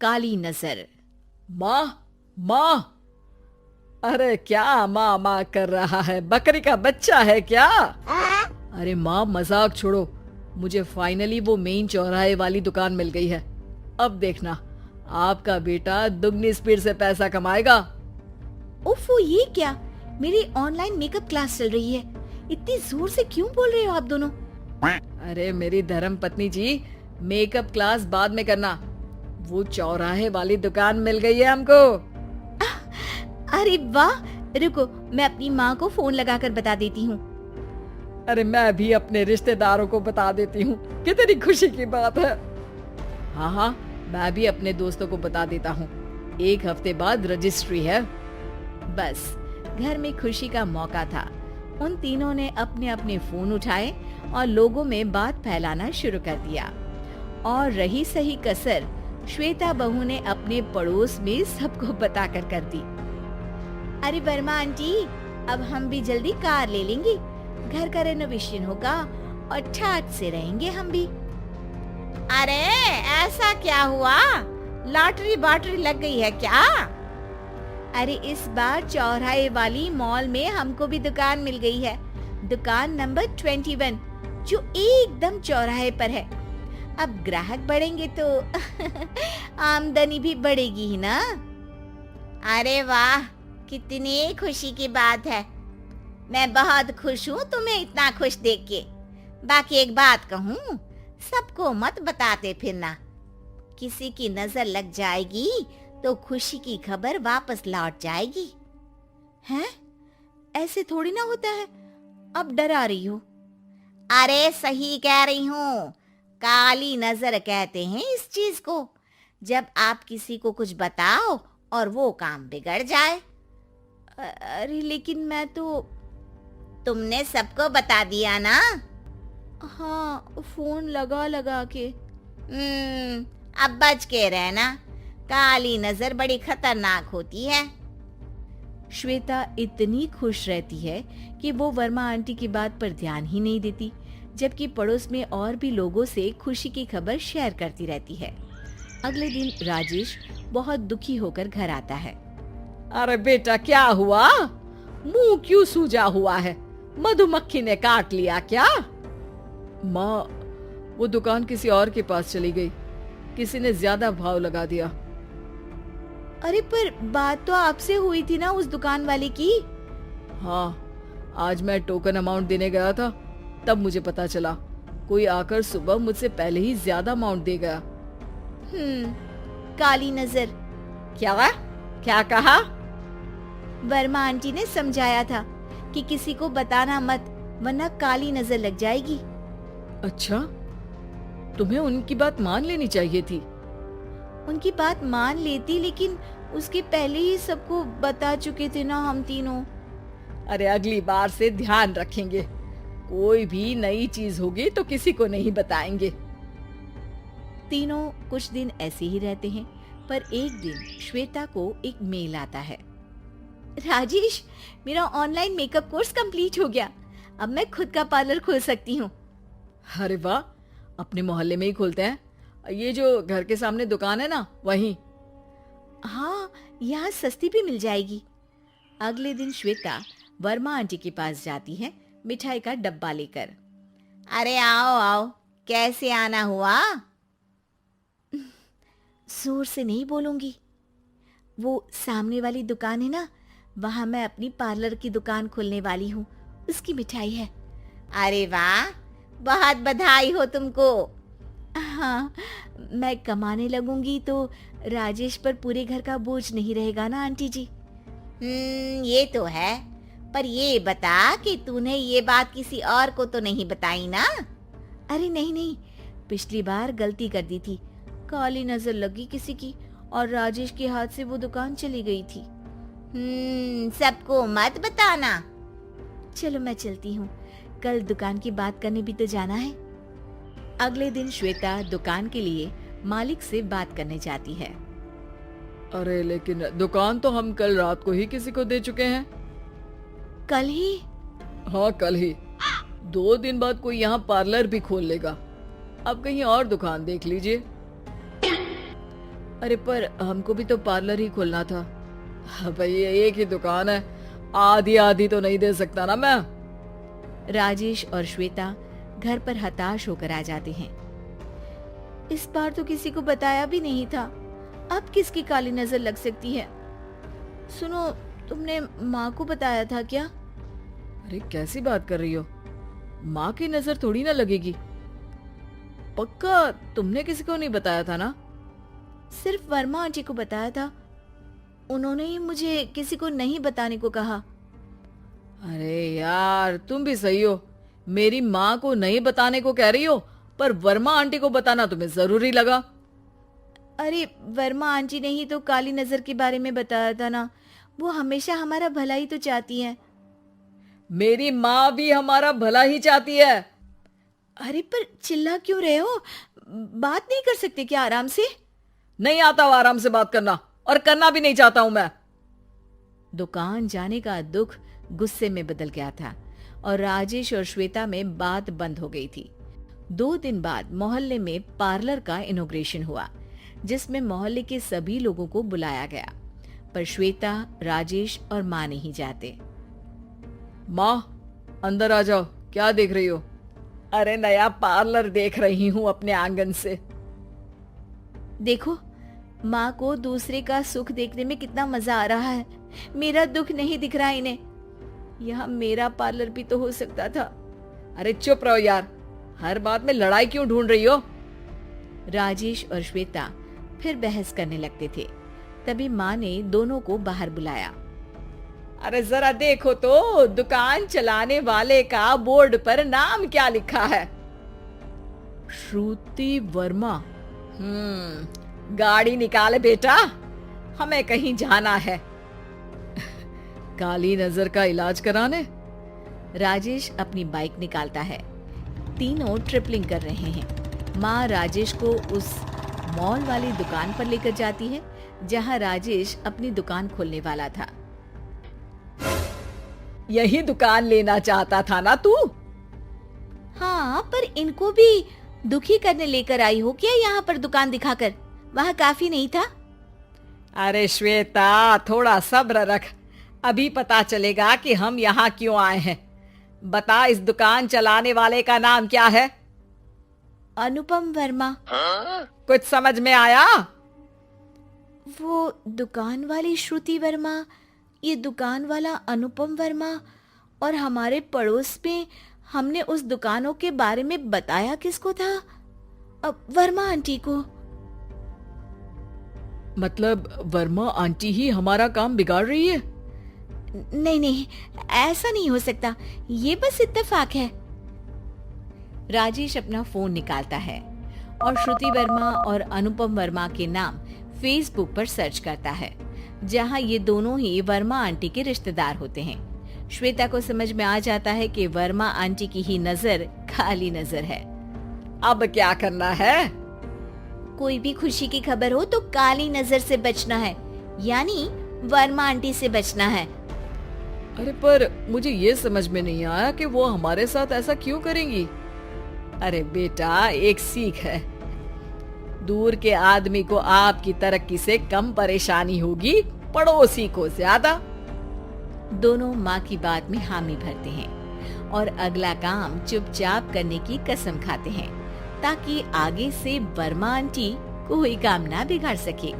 काली नजर। माँ, माँ। अरे क्या माँ माँ कर रहा है? बकरी का बच्चा है क्या? अरे माँ, मजाक छोड़ो। मुझे फाइनली वो मेन चौराहे वाली दुकान मिल गई है। अब देखना, आपका बेटा दुगनी स्पीड से पैसा कमाएगा। ओफो, ये क्या? मेरी ऑनलाइन मेकअप क्लास चल रही है। इतनी जोर से क्यों बोल रहे हो आप दोनों? अरे मेरी धर्म पत्नी जी, मेकअप क्लास बाद में करना। वो चौराहे वाली दुकान मिल गई है हमको। अरे वाह, रुको मैं अपनी माँ को फोन लगाकर बता देती हूँ। अरे मैं भी अपने रिश्तेदारों को बता देती हूँ। कितनी खुशी की बात है। हाँ हाँ, मैं भी अपने दोस्तों को बता देता हूँ। 1 हफ्ते बाद रजिस्ट्री है। बस घर में खुशी का मौका था। उन तीनों ने अपने अपने फोन उठाए और लोगों में बात फैलाना शुरू कर दिया। और रही सही कसर श्वेता बहू ने अपने पड़ोस में सबको बताकर कर दी। अरे वर्मा आंटी, अब हम भी जल्दी कार ले लेंगे। घर का रेनोवेशन होगा और ठाट से रहेंगे हम भी। अरे ऐसा क्या हुआ? लॉटरी बाटरी लग गई है क्या? अरे इस बार चौराहे वाली मॉल में हमको भी दुकान मिल गई है। दुकान नंबर 21, जो एकदम चौराहे पर है। अब ग्राहक बढ़ेंगे तो आमदनी भी बढ़ेगी ही ना। अरे वाह, कितनी खुशी की बात है। मैं बहुत खुश हूँ तुम्हें इतना खुश देख के। बाकी एक बात कहूँ, सबको मत बताते फिरना। किसी की नजर लग जाएगी तो खुशी की खबर वापस लौट जाएगी। हैं? ऐसे थोड़ी ना होता है। अब डरा रही हो? अरे सही कह रही हूँ। काली नजर कहते हैं इस चीज को, जब आप किसी को कुछ बताओ और वो काम बिगड़ जाए। अरे लेकिन मैं तो... तुमने सबको बता दिया ना? हाँ, फोन लगा लगा के। अब बच के रहना। काली नजर बड़ी खतरनाक होती है। श्वेता इतनी खुश रहती है कि वो वर्मा आंटी की बात पर ध्यान ही नहीं देती, जबकि पड़ोस में और भी लोगों से खुशी की खबर शेयर करती रहती है। अगले दिन राजेश बहुत दुखी होकर घर आता है। अरे बेटा, क्या हुआ? मुंह क्यों सूजा हुआ है? मधुमक्खी ने काट लिया क्या? माँ, वो दुकान किसी और के पास चली गई। किसी ने ज्यादा भाव लगा दिया। अरे पर बात तो आपसे हुई थी ना उस दुकान वाले की। हाँ, आज मैं टोकन अमाउंट देने गया था, तब मुझे पता चला। कोई आकर सुबह मुझसे पहले ही ज्यादा अमाउंट दे गया। काली नजर। क्या कहा? वर्मा आंटी ने समझाया था कि किसी को बताना मत, वरना काली नजर लग जाएगी। अच्छा, तुम्हें उनकी बात मान लेनी चाहिए थी। उनकी बात मान लेती, लेकिन उसके पहले ही सबको बता चुके थे ना हम तीनों। अरे अगली बार से ध्यान रखेंगे। कोई भी नई चीज होगी तो किसी को नहीं बताएंगे। तीनों कुछ दिन ऐसे ही रहते हैं, पर एक दिन श्वेता को एक मेल आता है। राजेश, मेरा ऑनलाइन मेकअप कोर्स कंप्लीट हो गया। अब मैं खुद का पार्लर खोल सकती हूँ। अरे वाह, अपने मोहल्ले में ही खोलते हैं। ये जो घर के सामने दुकान है ना, वहीं। हाँ, यहाँ सस्ती भी मिल जाएगी। अगले दिन श्वेता वर्मा आंटी के पास जाती है मिठाई का डब्बा लेकर। अरे आओ आओ, कैसे आना हुआ? जोर से नहीं बोलूंगी। वो सामने वाली दुकान है ना, वहां मैं अपनी पार्लर की दुकान खोलने वाली हूँ, उसकी मिठाई है। अरे वाह, बहुत बधाई हो तुमको। हाँ, मैं कमाने लगूंगी तो राजेश पर पूरे घर का बोझ नहीं रहेगा ना आंटी जी। ये तो है, पर ये बता कि तूने ये बात किसी और को तो नहीं बताई ना? अरे नहीं नहीं, पिछली बार गलती कर दी थी। काली नजर लगी किसी की और राजेश के हाथ से वो दुकान चली गई थी। सबको मत बताना। चलो मैं चलती हूँ, कल दुकान की बात करने भी तो जाना है। अगले दिन श्वेता दुकान के लिए मालिक से बात करने जाती है। अरे लेकिन दुकान तो हम कल रात को ही किसी को दे चुके हैं। कल ही? हाँ, कल ही। 2 दिन बाद कोई यहाँ पार्लर भी खोल लेगा। अब कहीं और दुकान देख लीजिए। अरे पर हमको भी तो पार्लर ही खोलना था। भाई एक ही दुकान है, आधी आधी तो नहीं दे सकता ना मैं। राजेश और श्वेता घर पर हताश होकर आ जाते हैं। इस बार तो किसी को बताया भी नहीं था, अब किसकी काली नजर लग सकती है। सुनो, तुमने माँ को बताया था क्या? अरे कैसी बात कर रही हो, माँ की नजर थोड़ी ना लगेगी। पक्का तुमने किसी को नहीं बताया था ना? सिर्फ वर्मा आंटी को बताया था, उन्होंने ही मुझे किसी को नहीं बताने को कहा। अरे यार तुम भी सही हो, मेरी माँ को नहीं बताने को कह रही हो, पर वर्मा आंटी को बताना तुम्हें जरूरी लगा। अरे वर्मा आंटी ने ही तो काली नजर के बारे में बताया था ना, वो हमेशा हमारा भला ही तो चाहती है। मेरी माँ भी हमारा भला ही चाहती है। अरे पर चिल्ला क्यों रहे हो, बात नहीं कर सकते क्या आराम से? नहीं आता वो आराम से बात करना, और करना भी नहीं चाहता हूं मैं। दुकान जाने का दुख गुस्से में बदल गया था और राजेश और श्वेता में बात बंद हो गई थी। 2 दिन बाद मोहल्ले में पार्लर का इनॉग्रेशन हुआ, जिसमें मोहल्ले के सभी लोगों को बुलाया गया, पर श्वेता, राजेश और माँ नहीं जाते। माँ अंदर आ जाओ, क्या देख रही हो? अरे नया पार्लर देख रही हूँ अपने आंगन से। देखो, माँ को दूसरे का सुख देखने में कितना मजा आ रहा है, मेरा दुख नहीं दिख रहा इन्हें। यह मेरा पार्लर भी तो हो सकता था। अरे चुप रहो यार, हर बात में लड़ाई क्यों ढूंढ रही हो? राजेश और श्वेता फिर बहस करने लगते थे। तभी माँ ने दोनों को बाहर बुलाया। अरे जरा देखो तो, दुकान चलाने वाले का बोर्ड पर नाम क्या लिखा है? श्रुति वर्मा। गाड़ी निकाले बेटा, हमें कहीं जाना है। काली नजर का इलाज कराने? राजेश अपनी बाइक निकालता है। तीनों ट्रिपलिंग कर रहे हैं। माँ राजेश को उस मॉल वाली दुकान पर लेकर जाती है जहाँ राजेश अपनी दुकान खोलने वाला था। यही दुकान लेना चाहता था ना तू? हाँ, पर इनको भी दुखी करने लेकर आई हो क्या यहाँ पर दुकान दिखाकर? वहाँ काफी नहीं था? अरे श्वेता थोड़ा सब्र रख, अभी पता चलेगा कि हम यहाँ क्यों आए हैं। बता, इस दुकान चलाने वाले का नाम क्या है? अनुपम वर्मा। कुछ समझ में आया? वो दुकान वाली श्रुति वर्मा, ये दुकान वाला अनुपम वर्मा, और हमारे पड़ोस में हमने उस दुकानों के बारे में बताया किसको था? अब वर्मा आंटी को। मतलब वर्मा आंटी ही हमारा काम बिगाड़ रही है? नहीं नहीं, ऐसा नहीं हो सकता, ये बस इत्तेफाक है। राजेश अपना फोन निकालता है और श्रुति वर्मा और अनुपम वर्मा के नाम फेसबुक पर सर्च करता है, जहां ये दोनों ही वर्मा आंटी के रिश्तेदार होते हैं। श्वेता को समझ में आ जाता है कि वर्मा आंटी की ही नजर काली नजर है। अब क्या करना है? कोई भी खुशी की खबर हो तो काली नजर से बचना है, यानी वर्मा आंटी से बचना है। अरे पर मुझे ये समझ में नहीं आया कि वो हमारे साथ ऐसा क्यों करेंगी। अरे बेटा, एक सीख है, दूर के आदमी को आपकी तरक्की से कम परेशानी होगी, पड़ोसी को ज्यादा। दोनों माँ की बात में हामी भरते हैं और अगला काम चुपचाप करने की कसम खाते हैं, ताकि आगे से वर्मा आंटी कोई काम ना बिगाड़ सके।